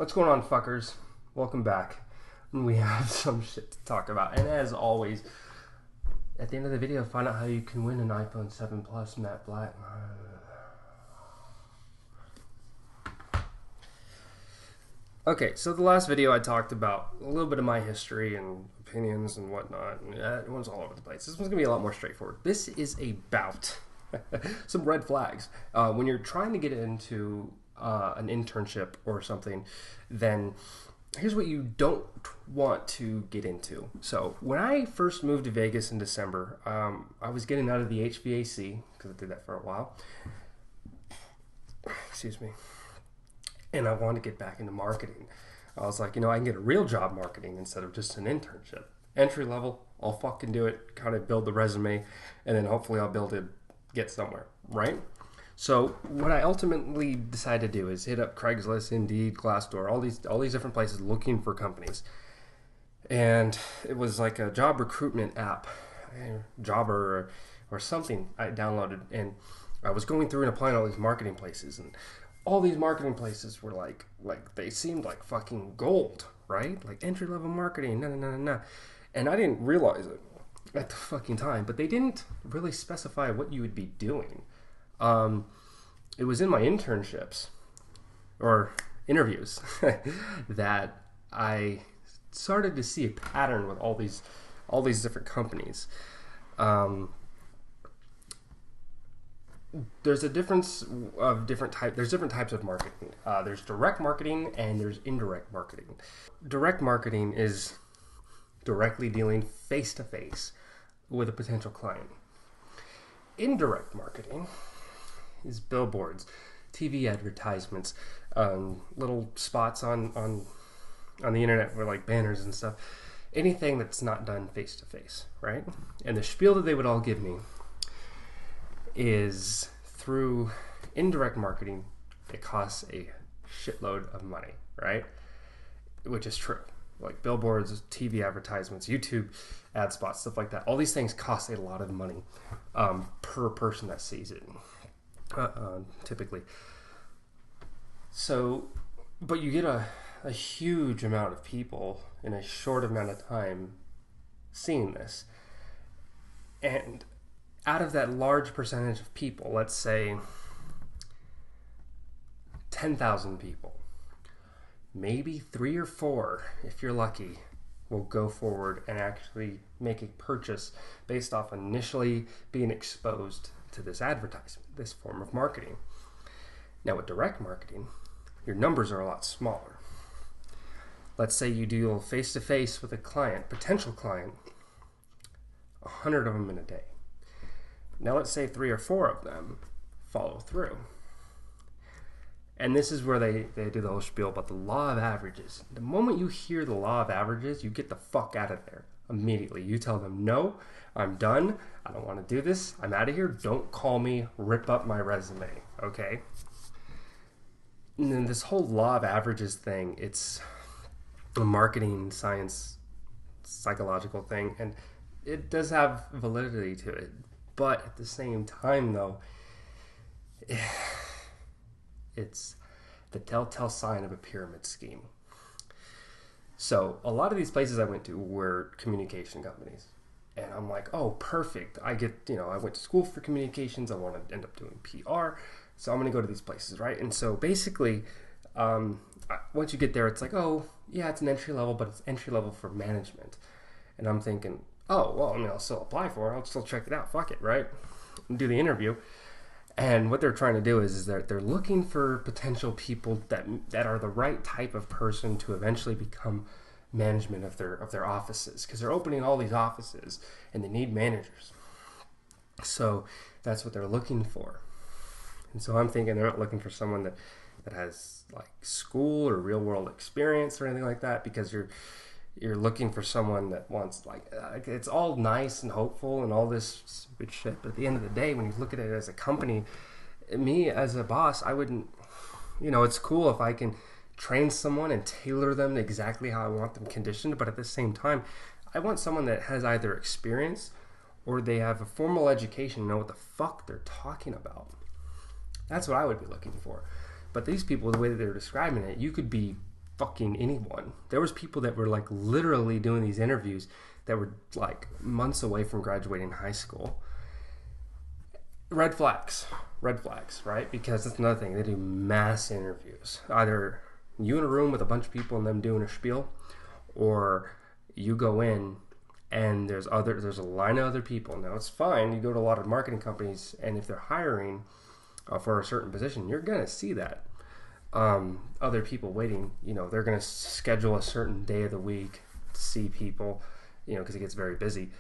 What's going on, fuckers? Welcome back. We have some shit to talk about. And as always, at the end of the video, find out how you can win an iPhone 7 Plus matte black. Okay, so the last video I talked about a little bit of my history and opinions and whatnot. And it one's all over the place. This one's going to be a lot more straightforward. This is about some red flags. When you're trying to get into an internship or something, then here's what you don't want to get into. So when I first moved to Vegas in December, I was getting out of the HVAC because I did that for a while. Excuse me. And I wanted to get back into marketing. I was like, I can get a real job marketing instead of just an internship. Entry level, I'll fucking do it, kind of build the resume, and then hopefully I'll be able to get somewhere, right? So what I ultimately decided to do is hit up Craigslist, Indeed, Glassdoor, all these different places looking for companies. And it was like a job recruitment app, Jobber or something I downloaded. And I was going through and applying all these marketing places. And all these marketing places were like they seemed like fucking gold, right? Like entry-level marketing, no. And I didn't realize it at the fucking time. But they didn't really specify what you would be doing. It was in my internships or interviews that I started to see a pattern with all these different companies. There's a difference of different types. There's different types of marketing. There's direct marketing and there's indirect marketing. Direct marketing is directly dealing face to face with a potential client. Indirect marketing is billboards, TV advertisements, little spots on the internet with like banners and stuff. Anything that's not done face to face, right? And the spiel that they would all give me is through indirect marketing, it costs a shitload of money, right? Which is true. Like billboards, TV advertisements, YouTube ad spots, stuff like that. All these things cost a lot of money per person that sees it. Typically. So, but you get a huge amount of people in a short amount of time seeing this. And out of that large percentage of people, let's say 10,000 people, maybe 3 or 4, if you're lucky, will go forward and actually make a purchase based off initially being exposed to this advertisement, this form of marketing. Now with direct marketing, your numbers are a lot smaller. Let's say you deal face-to-face with a client, potential client, 100 of them in a day. Now let's say 3 or 4 of them follow through. And this is where they do the whole spiel about the law of averages. The moment you hear the law of averages, you get the fuck out of there immediately. You tell them, no, I'm done. I don't want to do this. I'm out of here. Don't call me. Rip up my resume. Okay? And then this whole law of averages thing, it's a marketing science, psychological thing, and it does have validity to it. But at the same time, though, it's the telltale sign of a pyramid scheme. So a lot of these places I went to were communication companies. And I'm like, oh, perfect. I went to school for communications. I want to end up doing PR. So I'm going to go to these places, right? And so basically, once you get there, it's like, oh, yeah, it's an entry level, but it's entry level for management. And I'm thinking, oh, well, I'll still apply for it. I'll still check it out. Fuck it, right? And do the interview. And what they're trying to do is they're looking for potential people that are the right type of person to eventually become management of their offices, because they're opening all these offices and they need managers. So that's what they're looking for. And so I'm thinking they're not looking for someone that has like school or real world experience or anything like that, because you're looking for someone that wants like it's all nice and hopeful and all this good shit, but at the end of the day, when you look at it as a company, me as a boss, I wouldn't, it's cool if I can train someone and tailor them exactly how I want them conditioned, but at the same time, I want someone that has either experience or they have a formal education and know what the fuck they're talking about. That's what I would be looking for. But these people, the way that they're describing it, you could be fucking anyone. There was people that were like literally doing these interviews that were like months away from graduating high school. Red flags, right? Because that's another thing. They do mass interviews. Either you in a room with a bunch of people and them doing a spiel, or you go in and there's a line of other people. Now it's fine. You go to a lot of marketing companies, and if they're hiring for a certain position, you're gonna see that other people waiting. They're gonna schedule a certain day of the week to see people, because it gets very busy.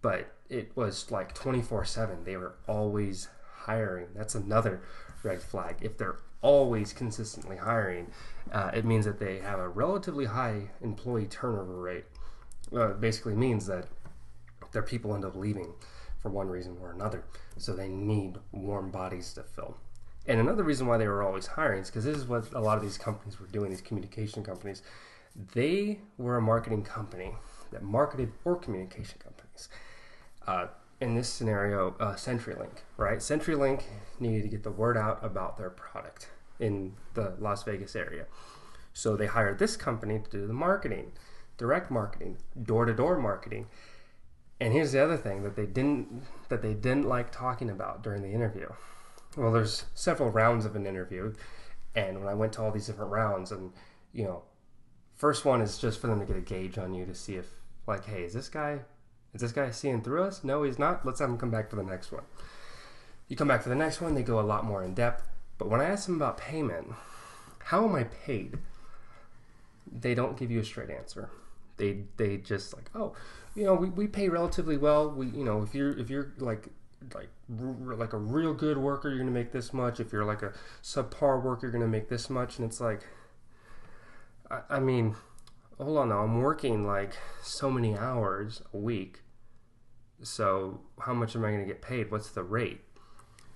But it was like 24/7. They were always hiring. That's another red flag. If they're always consistently hiring, it means that they have a relatively high employee turnover rate. It basically means that their people end up leaving for one reason or another. So they need warm bodies to fill. And another reason why they were always hiring is because this is what a lot of these companies were doing, these communication companies. They were a marketing company that marketed for communication companies. In this scenario, CenturyLink, right? CenturyLink needed to get the word out about their product in the Las Vegas area. So they hired this company to do the marketing, direct marketing, door-to-door marketing. And here's the other thing that they didn't like talking about during the interview. Well, there's several rounds of an interview, and when I went to all these different rounds, and first one is just for them to get a gauge on you to see if, like, hey, is this guy seeing through us? No, he's not. Let's have him come back for the next one. You come back for the next one, they go a lot more in depth. But when I ask them about payment, how am I paid? They don't give you a straight answer. They just like, oh, we pay relatively well. We, if you're like a real good worker, you're gonna make this much. If you're like a subpar worker, you're gonna make this much. And it's like, I mean, hold on now, I'm working like so many hours a week. So how much am I going to get paid? What's the rate?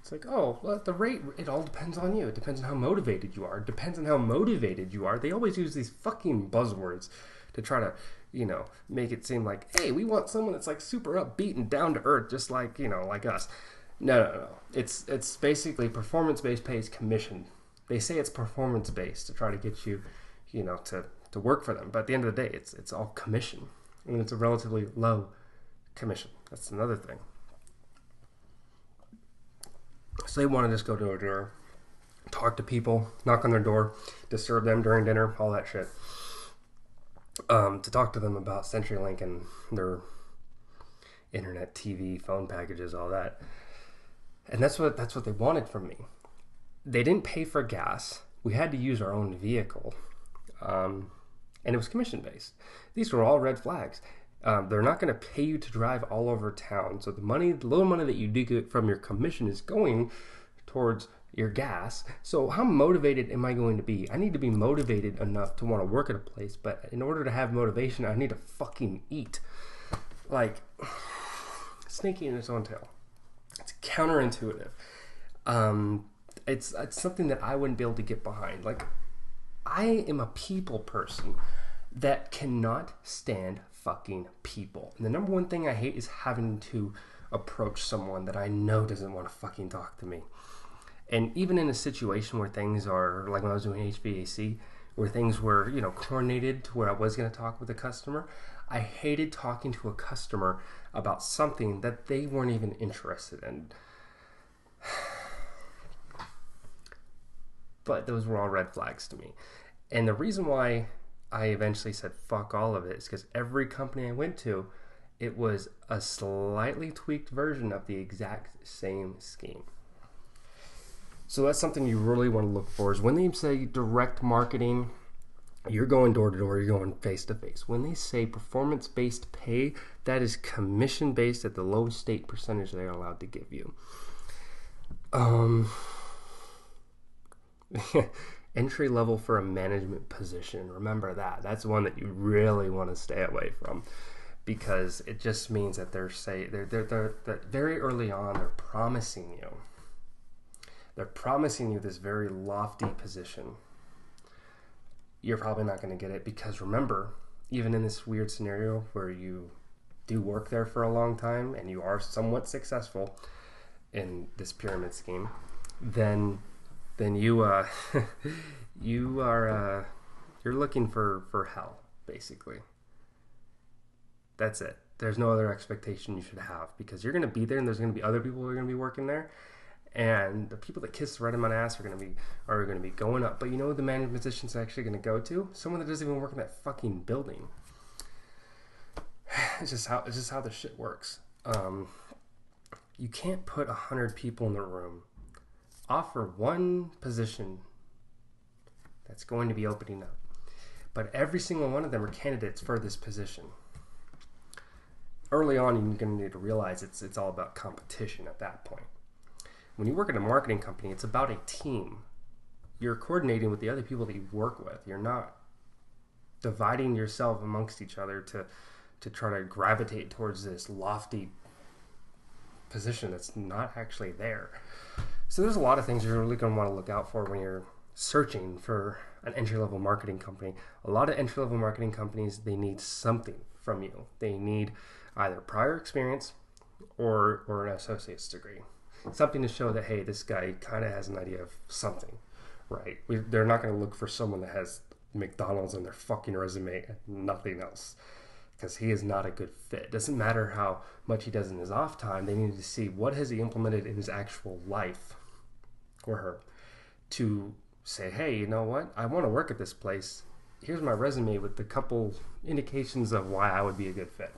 It's like, oh, well, the rate, it all depends on you. It depends on how motivated you are. It depends on how motivated you are. They always use these fucking buzzwords to try to, make it seem like, hey, we want someone that's like super upbeat and down to earth, just like, like us. No. It's basically performance-based pay is commission. They say it's performance-based to try to get you, to work for them. But at the end of the day, it's all commission. And it's a relatively low commission. That's another thing. So they want to just go door to door, talk to people, knock on their door, disturb them during dinner, all that shit. To talk to them about CenturyLink and their internet, TV, phone packages, all that. And that's what they wanted from me. They didn't pay for gas. We had to use our own vehicle. And it was commission-based. These were all red flags. They're not going to pay you to drive all over town. So the little money that you do get from your commission is going towards your gas. So how motivated am I going to be? I need to be motivated enough to want to work at a place. But in order to have motivation, I need to fucking eat. Like, snaky in its own tail. It's counterintuitive. It's something that I wouldn't be able to get behind. Like, I am a people person that cannot stand fucking people. And the number one thing I hate is having to approach someone that I know doesn't want to fucking talk to me. And even in a situation where things are, like when I was doing HVAC, where things were, coordinated to where I was going to talk with a customer, I hated talking to a customer about something that they weren't even interested in. But those were all red flags to me. And the reason why I eventually said fuck all of it is because every company I went to, it was a slightly tweaked version of the exact same scheme. So that's something you really want to look for, is when they say direct marketing, you're going door to door, you're going face to face. When they say performance-based pay, that is commission-based at the lowest state percentage they're allowed to give you. Entry level for a management position. Remember that. That's one that you really want to stay away from, because it just means that they're very early on they're promising you this very lofty position. You're probably not going to get it, because remember, even in this weird scenario where you do work there for a long time and you are somewhat successful in this pyramid scheme, then you you are You're looking for hell, basically. That's it. There's no other expectation you should have, because you're going to be there and there's going to be other people who are going to be working there. And the people that kiss the right amount of ass are going to be going up. But you know who the management position's actually going to go to? Someone that doesn't even work in that fucking building. It's just how the shit works. You can't put 100 people in the room, offer one position that's going to be opening up, but every single one of them are candidates for this position. Early on, you're going to need to realize it's all about competition at that point. When you work at a marketing company, it's about a team. You're coordinating with the other people that you work with. You're not dividing yourself amongst each other to try to gravitate towards this lofty position that's not actually there. So there's a lot of things you're really going to want to look out for when you're searching for an entry-level marketing company. A lot of entry-level marketing companies, they need something from you. They need either prior experience or an associate's degree. Something to show that, hey, this guy kind of has an idea of something, right? They're not going to look for someone that has McDonald's on their fucking resume and nothing else, because he is not a good fit. Doesn't matter how much he does in his off time. They need to see what has he implemented in his actual life, or her, to say, hey, you know what? I want to work at this place. Here's my resume with a couple indications of why I would be a good fit.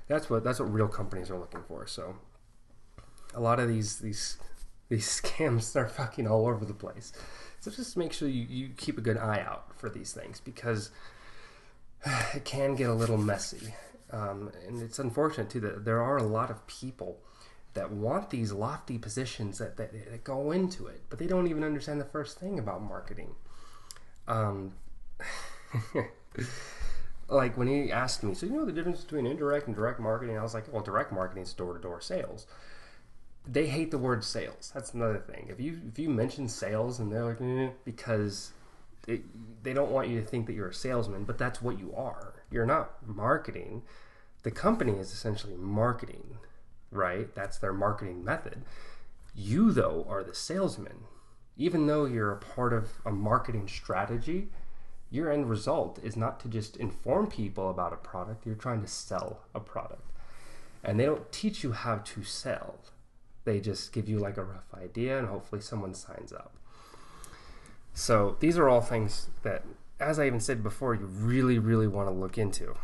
That's what real companies are looking for. So a lot of these scams are fucking all over the place. So just make sure you keep a good eye out for these things, because it can get a little messy. And it's unfortunate too that there are a lot of people that want these lofty positions that go into it, but they don't even understand the first thing about marketing. Like when he asked me, so you know the difference between indirect and direct marketing? I was like, well, direct marketing is door-to-door sales. They hate the word sales. That's another thing. If you mention sales, and they're like, because they don't want you to think that you're a salesman, but that's what you are. You're not marketing. The company is essentially marketing, right? That's their marketing method. You, though, are the salesman. Even though you're a part of a marketing strategy, your end result is not to just inform people about a product. You're trying to sell a product. And they don't teach you how to sell. They just give you like a rough idea, and hopefully someone signs up. So these are all things that, as I even said before, you really, really want to look into.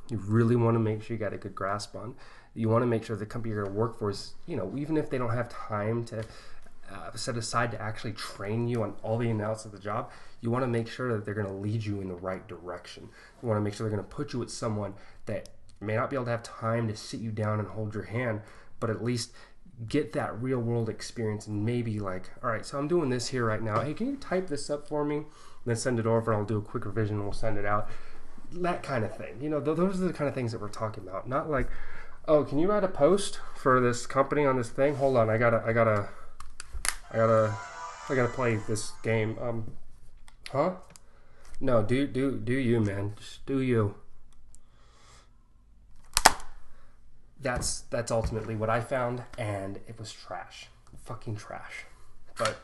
You really want to make sure you got a good grasp on. You want to make sure the company you're going to work for is, even if they don't have time to set aside to actually train you on all the ins and outs of the job, you want to make sure that they're going to lead you in the right direction. You want to make sure they're going to put you with someone that may not be able to have time to sit you down and hold your hand, but at least get that real world experience, and maybe like, all right, so I'm doing this here right now. Hey, can you type this up for me? And then send it over, and I'll do a quick revision and we'll send it out. That kind of thing. Those are the kind of things that we're talking about. Not like, oh, can you write a post for this company on this thing? Hold on, I gotta play this game. Huh? No, do you, man. Just do you. That's ultimately what I found, and it was trash. Fucking trash. But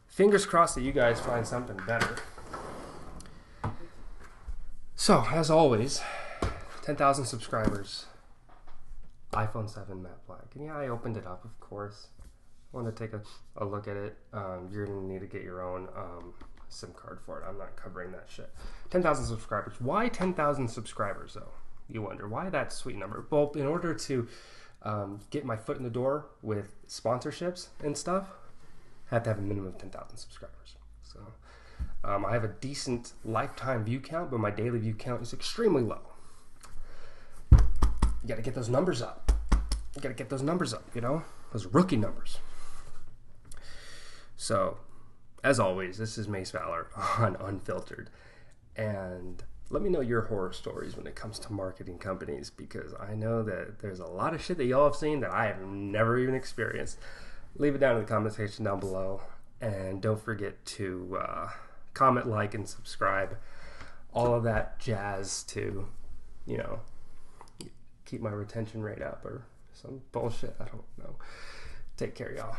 fingers crossed that you guys find something better. So, as always, 10,000 subscribers. iPhone 7 matte black. And yeah, I opened it up, of course. I wanted to take a look at it. You're going to need to get your own SIM card for it. I'm not covering that shit. 10,000 subscribers. Why 10,000 subscribers, though? You wonder. Why that sweet number? Well, in order to get my foot in the door with sponsorships and stuff, I have to have a minimum of 10,000 subscribers. So I have a decent lifetime view count, but my daily view count is extremely low. You got to get those numbers up. Those rookie numbers. So, as always, this is MaceValor on Unfiltered. And let me know your horror stories when it comes to marketing companies, because I know that there's a lot of shit that y'all have seen that I have never even experienced. Leave it down in the comment section down below. And don't forget to comment, like, and subscribe. All of that jazz to, keep my retention rate up or some bullshit. I don't know. Take care, y'all.